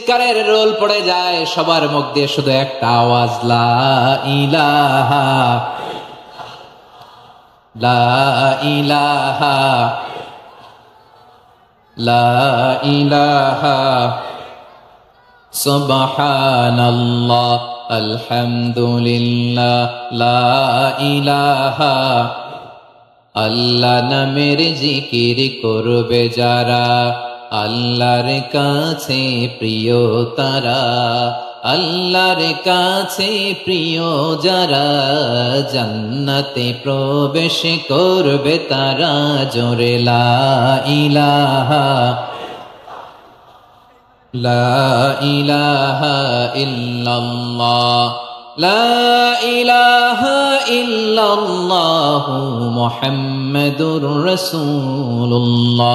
চিৎকারের role পড়ে যায়, সবার মুখ দিয়ে শুধু একটা আওয়াজ, লা ইলাহা লা ইলাহা লা ইলাহা সুবহানাল্লাহ আলহামদুলিল্লাহ লা ইলাহা। আল্লাহ নামের জিকির করবে যারা, আল্লাহর কাছে প্রিয় তারা, আল্লাহর কাছে প্রিয় যারা, জান্নাতে প্রবেশ করবে তারা, জোরে লা ইলাহা লা ইলাহা ইল্লাল্লাহ লা ইলাহা ইল্লাল্লাহ মুহাম্মাদুর রাসূলুল্লাহ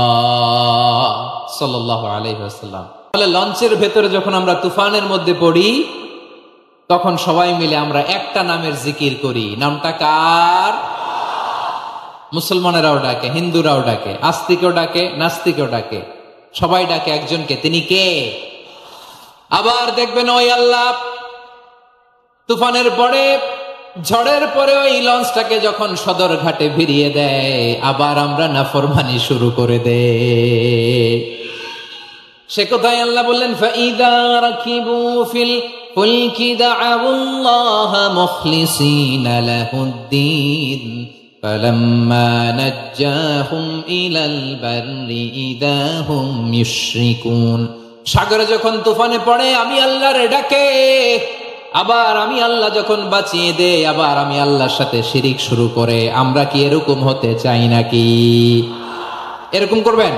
সাল্লাল্লাহু আলাইহি ওয়াসাল্লাম। তাহলে লঞ্চের ভেতরে যখন আমরা তুফানের মধ্যে পড়ি, তখন সবাই মিলে আমরা একটা নামের জিকির করি। নামটা কার? মুসলমানেরাও ডাকে, হিন্দুরাও ডাকে, আস্তিকও ডাকে, নাস্তিকও ডাকে, সবাই ডাকে একজনকে। তিনি কে? আবার দেখবেন ওই আল্লাহ তুফানের পরে, ঝড়ের পরে ওই লঞ্চটাকে যখন সদর ঘাটে ভিড়িয়ে দেয়, আবার আমরা নাফরমানি শুরু করে দেই। সে কোথায় আল্লাহ বললেন, ফাইদা রাকিবু ফিল ফুলকি দাআউল্লাহ মুখলিসিনা লাহুদ্দিন ফালাম্মা নাজ্জাহুম ইলাল বাররি ইযা হুম ইউশরিকুন। সাগরে যখন তুফানে পড়ে আমি আল্লাহর ডাকে, আবার আমি আল্লাহ যখন বাঁচিয়ে দেই, আবার আমি আল্লাহর সাথে শিরিক শুরু করে। আমরা কি এরকম হতে চাই নাকি? এরকম করবেন?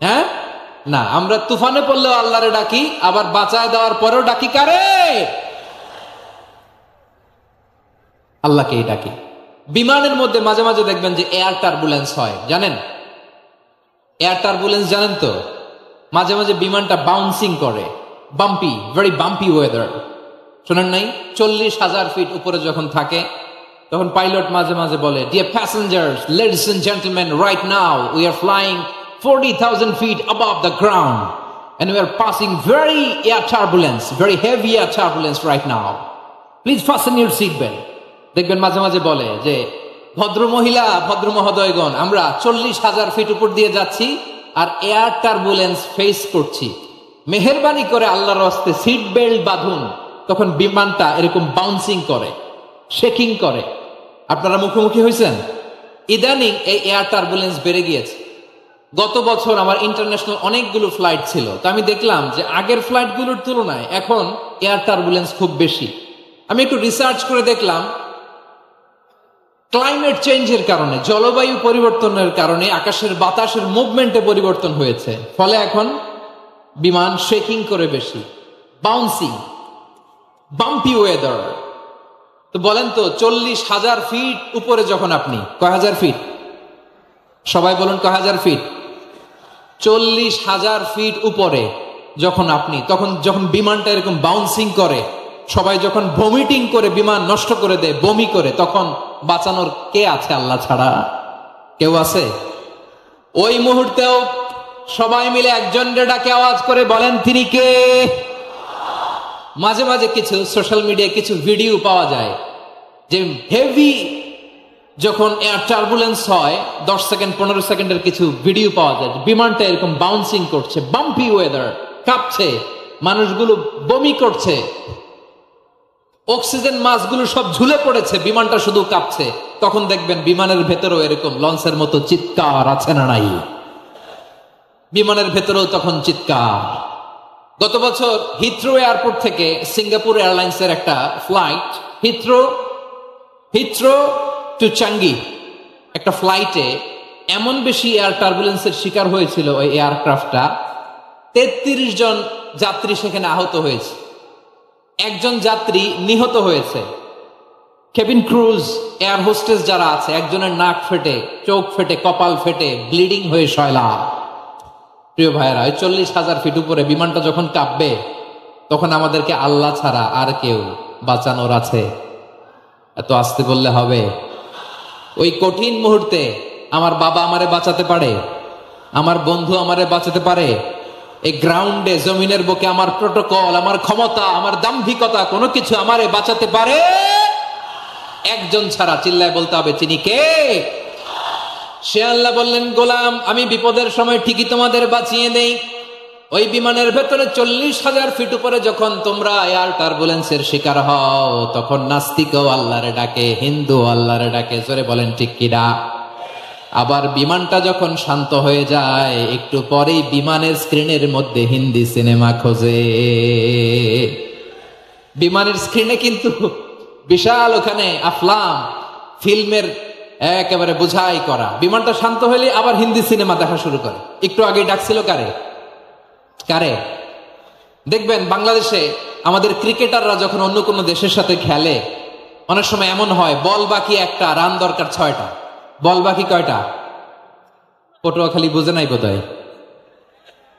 হ্যাঁ না, আমরা তুফানে পড়লেও আল্লাহরে ডাকি, আবার বাঁচায় দেওয়ার পরেও ডাকি কারে? আল্লাহকেই ডাকি। বিমানের মধ্যে মাঝে মাঝে দেখবেন যে এয়ার টার্বুলেন্স হয়, জানেন? এয়ার টার্বুলেন্স জানেন তো? মাঝে মাঝে বিমানটা বাউন্সিং করে, বাম্পি, ভেরি বাম্পি ওয়েদার। শোনেন নাই? 40,000 ফিট উপরে যখন থাকে, তখন পাইলট মাঝে মাঝে বলে, dear passengers, ladies and gentleman, right now we are flying 40,000 feet above the ground and we are passing very air turbulence, very heavy air turbulence right now. Please fasten your seat belt. দেখবেন মাঝে মাঝে বলে যে, ভদ্র মহিলা, ভদ্র মহোদয়গণ, আমরা 40,000 ফিট উপর দিয়ে যাচ্ছি আর এয়ার টার্বুলেন্স ফেস করছি, মেহেরবানি করে আল্লাহর রাস্তে সিট বেল্ট বাঁধুন। তখন বিমানটা এরকম বাউন্সিং করে, শেকিং করে। আপনারা মুখোমুখি হয়েছেন? ইদানিং এই এয়ার টার্বুলেন্স বেড়ে গিয়েছে। গত বছর আমার ইন্টারন্যাশনাল অনেকগুলো ফ্লাইট ছিল, তো আমি দেখলাম যে আগের ফ্লাইটগুলোর তুলনায় এখন এয়ার টার্বুলেন্স খুব বেশি। আমি একটু রিসার্চ করে দেখলাম, ক্লাইমেট চেঞ্জের কারণে, জলবায়ু পরিবর্তনের কারণে আকাশের বাতাসের মুভমেন্টে পরিবর্তন হয়েছে, ফলে এখন বিমান শেকিং করে বেশি, বাউন্সিং, বাম্পি ওয়েদার। তো বলেন তো, 40,000 ফিট উপরে যখন আপনি, কয় হাজার ফিট? সবাই বলুন কয় হাজার ফিট? 40,000 ফিট উপরে যখন আপনি, তখন যখন বিমানটা এরকম বাউন্সিং করে, সবাই যখন ভমিটিং করে বিমান নষ্ট করে দেয়, বমি করে, তখন বাঁচানোর কে আছে আল্লাহ ছাড়া? কেউ আছে? ওই মুহূর্তেও সবাই মিলে একজনের ডাকে আওয়াজ করে বলেন, তিনি কে? মাঝে মাঝে কিছু সোশ্যাল মিডিয়ায় কিছু ভিডিও পাওয়া যায় যে হেভি যখন এয়ার টার্বুলেন্স হয়, 10 সেকেন্ড 15 সেকেন্ডের কিছু ভিডিও পাওয়া যায়, বিমানটা এরকম বাউন্সিং করছে, বাম্পি ওয়েদার, কাঁপছে, মানুষগুলো বমি করছে, অক্সিজেন মাস্কগুলো সব ঝুলে পড়েছে, বিমানটা শুধু কাঁপছে। তখন দেখবেন বিমানের ভেতরেও এরকম লঞ্চের মতো চিৎকার আছে না নাই? বিমানের ভেতরেও তখন চিৎকার। গত বছর হিথ্রো এয়ারপোর্ট থেকে সিঙ্গাপুর এয়ারলাইন্সের একটা ফ্লাইট, হিথ্রো টু চাঙ্গি, একটা ফ্লাইটে এমন বেশি এয়ার টার্বুলেন্সের শিকার হয়েছিল ওই এয়ারক্রাফটটা, 33 জন যাত্রী সেখানে আহত হয়েছে, একজন যাত্রী নিহত হয়েছে। কেবিন ক্রুজ, এয়ার হোস্টেস যারা আছে, একজনের নাক ফেটে, চোখ ফেটে, কপাল ফেটে, ব্লিডিং হয়ে শয়লা। প্রিয় ভাইয়েরা, 40,000 ফিট উপরে বিমানটা যখন কাঁপবে, তখন আমাদেরকে আল্লাহ ছাড়া আর কেউ বাঁচানোর আছে? এত আস্তে বললে হবে? ওই কঠিন মুহূর্তে আমার বাবা আমারে বাঁচাতে পারে, আমার বন্ধু আমারে বাঁচাতে পারে, এই গ্রাউন্ডে, জমিনের বুকে আমার প্রোটোকল, আমার ক্ষমতা, আমার দাম্ভিকতা কোনো কিছু আমারে বাঁচাতে পারে একজন ছাড়া। চিল্লায় বলতে হবে, তিনি কে? সে আল্লাহ বললেন, গোলাম আমি বিপদের সময় ঠিকই তোমাদের বাঁচিয়ে দেই। ওই বিমানের ভেতরে 40,000 ফিট উপরে যখন তোমরা এয়ার টার্বুলেন্সের শিকার হও, তখন নাস্তিকও আল্লাহরে ডাকে, হিন্দু আল্লাহরে ডাকে। জোরে বলেন ঠিক কিনা? আবার বিমানটা যখন শান্ত হয়ে যায়, একটু পরেই বিমানের স্ক্রিনের মধ্যে হিন্দি সিনেমা খোঁজে। বিমানের স্ক্রিনে কিন্তু বিশাল ওখানে আফলাম ফিল্মের একেবারে বুঝাই করা। বিমানটা শান্ত হলে আবার হিন্দি সিনেমা দেখা শুরু করে। একটু আগে ডাকছিল কারে? কারে? দেখবেন বাংলাদেশে আমাদের ক্রিকেটাররা যখন অন্য কোনো দেশের সাথে খেলে, অনেক সময় এমন হয় বল বাকি একটা, রান দরকার 6টা। বল বাকি কয়টা? পটুয়াখালী বুঝে নাই বোধহয়।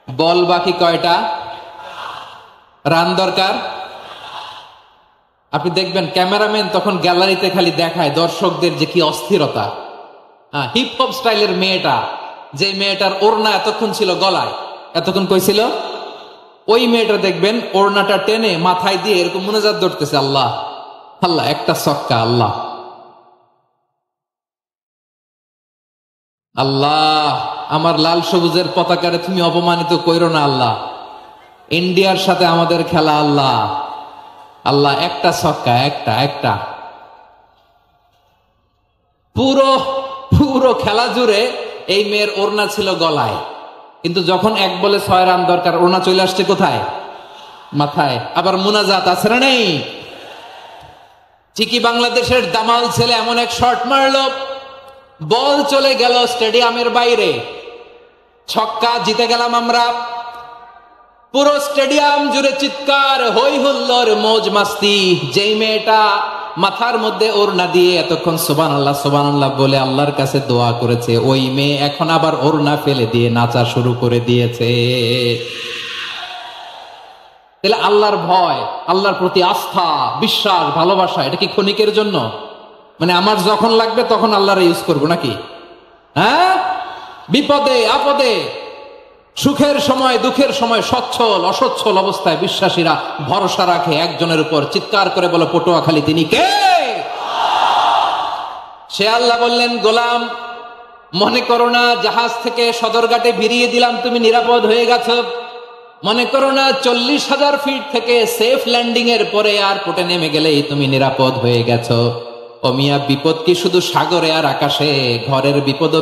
বল বাকি কয়টা, রান দরকার। আপনি দেখবেন ক্যামেরাম্যান তখন গ্যালারিতে খালি দেখায় দর্শকদের যে কি অস্থিরতা। হিপ হপ স্টাইলের মেয়েটা, যে মেয়েটার ওড়না এতক্ষণ ছিল গলায়, এতক্ষণ কই ছিল, ওই মেয়েটা দেখবেন ওড়নাটা টেনে মাথায় দিয়ে এরকম মুনাজাত ধরতেছে, আল্লাহ আল্লাহ, একটা ছক্কা, আল্লাহ আল্লাহ, আমার লাল সবুজের পতাকারে তুমি অপমানিত কইরো না আল্লাহ, ইন্ডিয়ার সাথে আমাদের খেলা, আল্লাহ আল্লাহ, একটা ছক্কা, একটা একটা। পুরো পুরো খেলা জুড়ে এই মেয়ের ওড়না ছিল গলায়, কিন্তু যখন 1 বলে 6 রান দরকার, ওড়না চলে আসছে কোথায়? মাথায়। আবার মুনাজাত আছে না নেই? ঠিকই বাংলাদেশের দামাল ছেলে এমন এক শট মারলো, বল চলে গেল স্টেডিয়ামের বাইরে, ছক্কা, জিতে গেলাম আমরা। পুরো স্টেডিয়াম জুড়ে চিৎকার, হই হুল্লোড়, মৌজ মাস্তি। যেই মেয়েটা মাথার মধ্যে ওড়না দিয়ে এতক্ষণ সুবহানাল্লাহ সুবহানাল্লাহ বলে আল্লাহর কাছে দোয়া করেছে, ওই মেয়ে এখন আবার ওড়না ফেলে দিয়ে নাচা শুরু করে দিয়েছে। তাহলে আল্লাহর ভয়, আল্লাহর প্রতি আস্থা, বিশ্বাস, ভালোবাসা, এটা কি ক্ষণিকের জন্য? মানে আমার যখন লাগবে তখন আল্লাহর ইউজ করবো নাকি? হ্যাঁ, বিপদে আপদে, সুখের সময় দুঃখের সময়, সচ্ছল অসচ্ছল অবস্থায় বিশ্বাসীরা ভরসা রাখে একজনের উপর। চিৎকার করে বলো, পটুয়াখালী তিনি কে? সে আল্লাহ বললেন, গোলাম মনে করো না জাহাজ থেকে সদরঘাটে ভিড়িয়ে দিলাম, তুমি নিরাপদ হয়ে গেছো। মনে করো না 40,000 ফিট থেকে সেফ ল্যান্ডিং এর পরে এয়ারপোর্টে নেমে গেলেই তুমি নিরাপদ হয়ে গেছো। ও মিয়া, বিপদ কি শুধু সাগরে আর আকাশে? ঘরের বিপদও,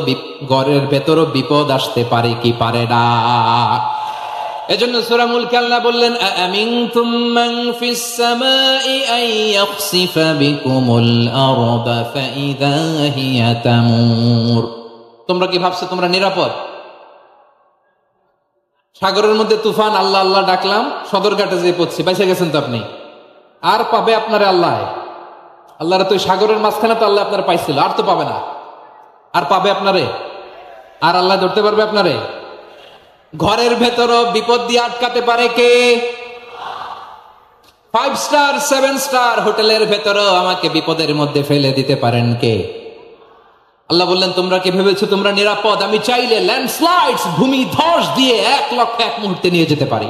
ঘরের ভেতরও বিপদ আসতে পারে কি পারে না? এজন্য সূরা মুলকে আল্লাহ বললেন, আমিনতুম মান ফিস সামাই আন ইয়াখসিফা বিকুমুল আরদা ফাইযা হিয়া তামুর। তোমরা কি ভাবছো তোমরা নিরাপদ? সাগরের মধ্যে তুফান, আল্লাহ আল্লাহ ডাকলাম, সদরঘাটে যেয়ে পড়ছি, বেঁচে গেছেন তো আপনি। আর পাবে আপনারে আল্লাহ? আল্লাহর তো সাগরের মাঝখানে তো আল্লাহ আপনারা পাইছিল, আর তো পাবে না। আর পাবে আপনারে? আর আল্লাহ ধরতে পারবে আপনারে? ঘরের ভেতরও বিপদ দিয়ে আটকাতে পারে কে? 5 স্টার 7 স্টার হোটেলের ভেতরও আমাকে বিপদের মধ্যে ফেলে দিতে পারেন কে? আল্লাহ বললেন, তোমরা কি ভেবেছো তোমরা নিরাপদ? আমি চাইলে ল্যান্ডস্লাইডস, ভূমি ধস দিয়ে 1 লক্ষ এক মুহূর্তে নিয়ে যেতে পারি।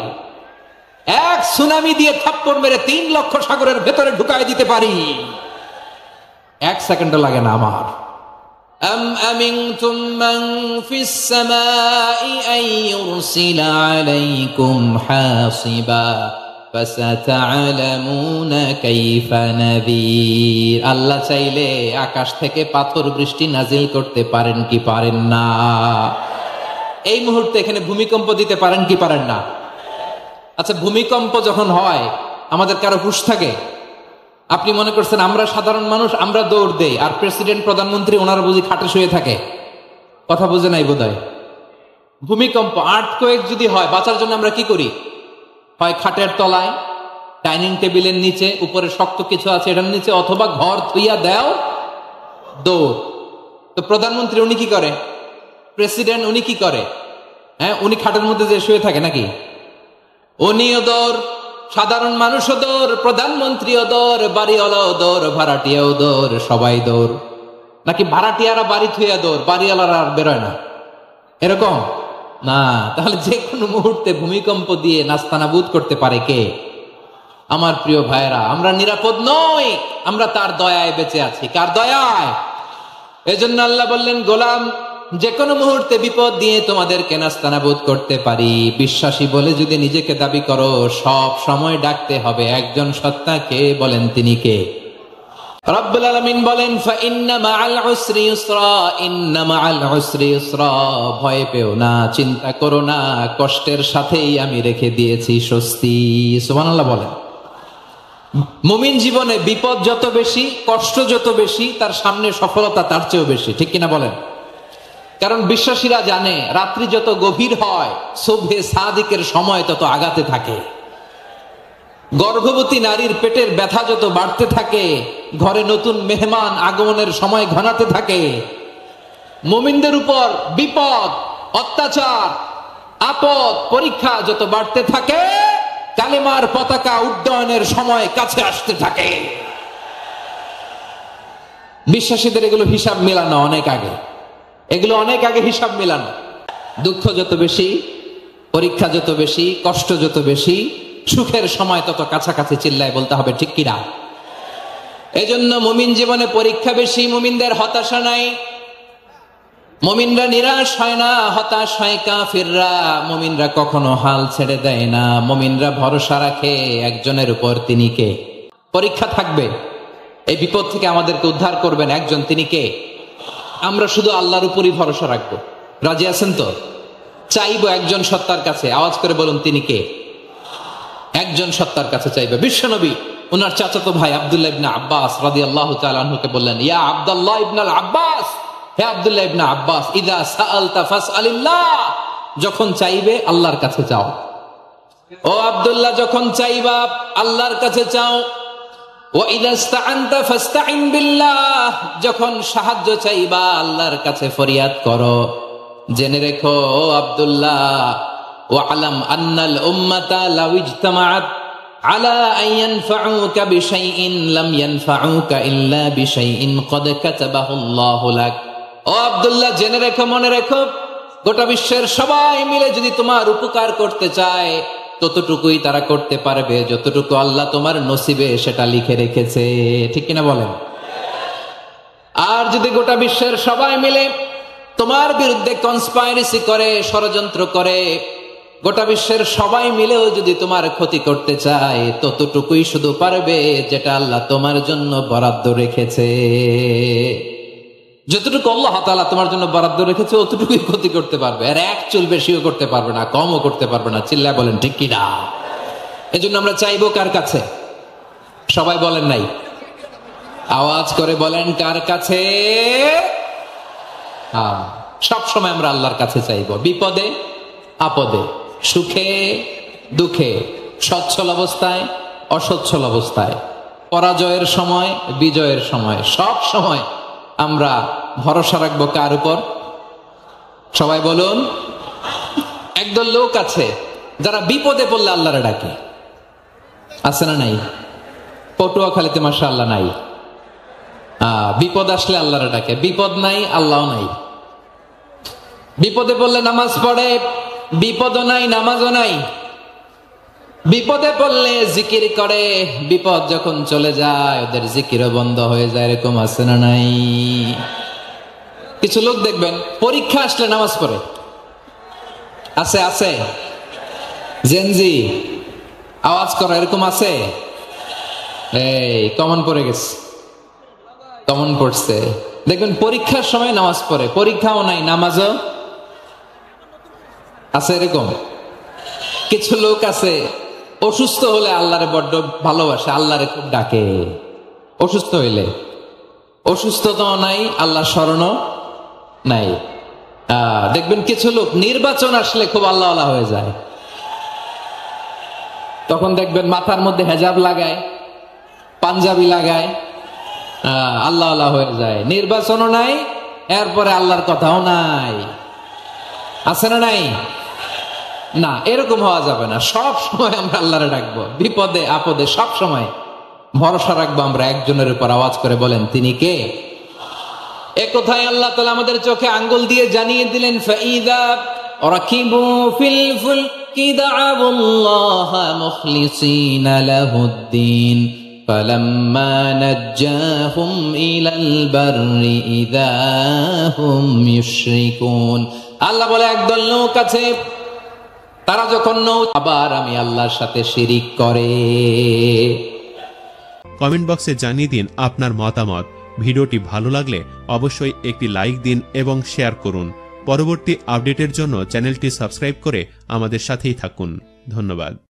এক সুনামি দিয়ে থাপ্পড় মেরে 3 লক্ষ সাগরের ভেতরে ঢুকাই দিতে পারি। 1 সেকেন্ডও লাগে না আমার। আম আমিনতুম মান ফিস সামাই আন ইউরসিলা আলাইকুম হাসিবা ফাসাতা'লামুনা কাইফা নাযীর। আল্লাহ চাইলে আকাশ থেকে পাথর বৃষ্টি নাজিল করতে পারেন কি পারেন না? এই মুহূর্তে এখানে ভূমিকম্প দিতে পারেন কি পারেন না? আচ্ছা, ভূমিকম্প যখন হয় আমাদের কারো হুঁশ থাকে? আপনি মনে করছেন আমরা সাধারণ মানুষ, আমরা দৌড় দেই, আর প্রেসিডেন্ট প্রধানমন্ত্রী ওনারা বুঝি খাটে শুয়ে থাকে? কথা বুঝে নাই বোধহয়। ভূমিকম্প, আর্থকোয়েক যদি হয়, বাঁচার জন্য আমরা কি করি? হয় খাটের তলায়, ডাইনিং টেবিলের নিচে, উপরে শক্ত কিছু আছে এটার নিচে, অথবা ঘর থুইয়া দেও দৌড়। তো প্রধানমন্ত্রী উনি কি করে? প্রেসিডেন্ট উনি কি করে? হ্যাঁ, উনি খাটের মধ্যে যে শুয়ে থাকে নাকি? উনিও দৌড়, সাধারণ মানুষও দৌড়, প্রধানমন্ত্রীও দৌড়, বাড়িওয়ালাও দৌড়, ভাড়াটিয়াও দৌড়, সবাই দৌড়। নাকি ভাড়াটিয়ারা বাড়ি থুইয়া দৌড়, বাড়িওয়ালারা আর বেরোয় না? এরকম না, তাহলে যে কোনো মুহূর্তে ভূমিকম্প দিয়ে নাস্তানাবুদ করতে পারে কে? আমার প্রিয় ভাইয়েরা, আমরা নিরাপদ নই, আমরা তার দয়ায় বেঁচে আছি। কার দয়ায়? এজন্য আল্লাহ বললেন, গোলাম, যে কোনো মুহূর্তে বিপদ দিয়ে তোমাদেরকে নাস্তানাবুদ করতে পারি। বিশ্বাসী বলে যদি নিজেকে দাবি করো, সব সময় ডাকতে হবে একজন সত্তাকে। বলেন তিনি কে? রব্বুল আলামিন বলেন, ফাইন্না মাআল উসরি ইউসরা, ইন্না মাআল উসরি ইউসরা। ভয় পেও না, চিন্তা করো না, কষ্টের সাথেই আমি রেখে দিয়েছি স্বস্তি। সুবহানাল্লাহ বলেন। মুমিন জীবনে বিপদ যত বেশি, কষ্ট যত বেশি, তার সামনে সফলতা তার চেয়েও বেশি। ঠিক কিনা বলেন? কারণ বিশ্বাসীরা জানে রাত্রি যত গভীর হয়, সুবহে সাদিকের সময় তত আগাতে থাকে। গর্ভবতী নারীর পেটের ব্যথা যত বাড়তে থাকে, ঘরে নতুন মেহমান আগমনের সময় ঘনাতে থাকে। মুমিনদের উপর বিপদ, অত্যাচার, আপদ, পরীক্ষা যত বাড়তে থাকে, কালেমার পতাকা উড্ডয়নের সময় কাছে আসতে থাকে। বিশ্বাসীদের এগুলো হিসাব মেলানো অনেক আগে, এগুলো অনেক আগে হিসাব মেলানো। দুঃখ যত বেশি, পরীক্ষা যত বেশি, কষ্ট যত বেশি, সুখের সময় তত কাছাকাছি চিল্লায় বলতে হবে ঠিক কিনা? এজন্য মুমিন জীবনে পরীক্ষা বেশি, মুমিনদের হতাশা নাই। মুমিনরা নিরাশ হয় না, হতাশ হয় কাফিররা। মুমিনরা কখনো হাল ছেড়ে দেয় না, মুমিনরা ভরসা রাখে একজনের উপর, তিনি কে? পরীক্ষা থাকবে, এই বিপদ থেকে আমাদেরকে উদ্ধার করবেন একজন, তিনি কে? আমরা শুধু আল্লাহর উপরই ভরসা রাখবো। রাজি আছেন তো? চাইবো একজন সত্তার কাছে। আওয়াজ করে বলুন, তিনি কে? একজন সত্তার কাছে চাইবে। বিশ্বনবী ওনার চাচাতো ভাই আব্দুল্লাহ ইবনে আব্বাস রাদিয়াল্লাহু তাআলা আনহুকে বললেন, ইয়া আব্দুল্লাহ ইবনুল আব্বাস, হে আব্দুল্লাহ ইবনে আব্বাস, ইযা সাআলতা ফাসআলিল্লাহ, যখন চাইবে আল্লাহর কাছে চাও। ও আব্দুল্লাহ, যখন চাইবা আল্লাহর কাছে চাও। ওয়া ইযা ইসতাআনতা ফাসতাইন বিল্লাহ, যখন সাহায্য চাইবা আল্লাহর কাছে ফরিয়াদ করো। জেনে রেখো ও আব্দুল্লাহ, ওয়া'লাম আন্নাল উম্মাতা লাউ ইজতামাআত আলা আন ইয়ানফাউকা বিশাইইন লাম ইয়ানফাউকা ইল্লা বিশাইইন ক্বাদ কাতাবাহু আল্লাহু লাক। ও আব্দুল্লাহ, জেনে রেখো, মনে রেখো, গোটা বিশ্বের সবাই মিলে যদি তোমার উপকার করতে চায়, ততটুকুই তারা করতে পারবে যতটুকু আল্লাহ তোমার নসিবে সেটা লিখে রেখেছে। ঠিক কিনা বলেন? আর যদি গোটা বিশ্বের সবাই মিলে তোমার বিরুদ্ধে কনস্পাইরেসি করে, ষড়যন্ত্র করে, গোটা বিশ্বের সবাই মিলেও যদি তোমার ক্ষতি করতে চায়, ততটুকুই শুধু পারবে যেটা আল্লাহ তোমার জন্য বরাদ্দ রেখেছে। যতটুকু আল্লাহ তাআলা তোমার জন্য বরাদ্দ রেখেছে অতটুকুই ক্ষতি করতে পারবে, আর এক চুল বেশিও করতে পারবে না, কমও করতে পারবে না। চিল্লায় বলেন ঠিক কিনা? এজন্য আমরা চাইবো কার কাছে? সবাই বলেন নাই, আওয়াজ করে বলেন, কার কাছে? সব সময় আমরা আল্লাহর কাছে চাইবো, বিপদে আপদে, সুখে দুঃখে, সচ্ছল অবস্থায় অসচ্ছল অবস্থায়, পরাজয়ের সময় বিজয়ের সময়, সব সময় আমরা ভরসা রাখবো কার উপর? সবাই বলুন। একদল লোক আছে যারা বিপদে পড়লে আল্লাহরে ডাকে, আছে না নাই? পটুয়াখালীতে মাশাআল্লাহ নাই। বিপদ আসলে আল্লাহরে ডাকে, বিপদ নাই আল্লাহও নাই। বিপদে পড়লে নামাজ পড়ে, বিপদও নাই নামাজও নাই। বিপদে পড়লে জিকির করে, বিপদ যখন চলে যায় ওদের জিকিরও বন্ধ হয়ে যায়। এরকম আছে না নাই? কিছু লোক দেখবেন পরীক্ষা আসলে নামাজ পড়ে, আছে আছে। জেনজি আওয়াজ করো, এরকম আছে? এই কমন পড়ে গেছে, কমন পড়ছে। দেখবেন পরীক্ষার সময় নামাজ পড়ে, পরীক্ষাও নাই নামাজও আছে। এরকম কিছু লোক আছে অসুস্থ হলে আল্লাহরে বড্ড ভালোবাসে, আল্লাহরে খুব ডাকে। অসুস্থ হইলে অসুস্থতাও নাই, আল্লাহর স্মরণও নাই। দেখবেন কিছু লোক নির্বাচন আসলে খুব আল্লাহওয়ালা হয়ে যায়। তখন দেখবেন মাথার মধ্যে হেজাব লাগায়, পাঞ্জাবি লাগায়, আল্লাহওয়ালা হয়ে যায়। নির্বাচনও নাই, এরপরে আল্লাহর কথাও নাই। আছে না নাই? না, এরকম হওয়া যাবে না। সব সময় আমরা আল্লাহরে ডাকবো, বিপদে আপদে সব সময় ভরসা রাখবো আমরা একজনের উপর। আওয়াজ করে বলেন, তিনি কে? এ কথায় আল্লাহ তাআলা আমাদের চোখে আঙ্গুল দিয়ে জানিয়ে দিলেন, ফাইদা রাকিবু ফিল ফুলকি দা'আবুল্লাহা মুখলিসিনা লাহুদ্দিন ফালাম্মা নাজ্জাহুম ইলাল বাররি ইযা হুম ইউশরিকুন। আল্লাহ বলে একদল নৌক আছে, তারা যখন আবার আমি আল্লাহর সাথে শিরিক করে। কমেন্ট বক্সে জানিয়ে দিন আপনার মতামত। ভিডিওটি ভালো লাগলে অবশ্যই একটি লাইক দিন এবং শেয়ার করুন। পরবর্তী আপডেটের জন্য চ্যানেলটি সাবস্ক্রাইব করে আমাদের সাথেই থাকুন। ধন্যবাদ।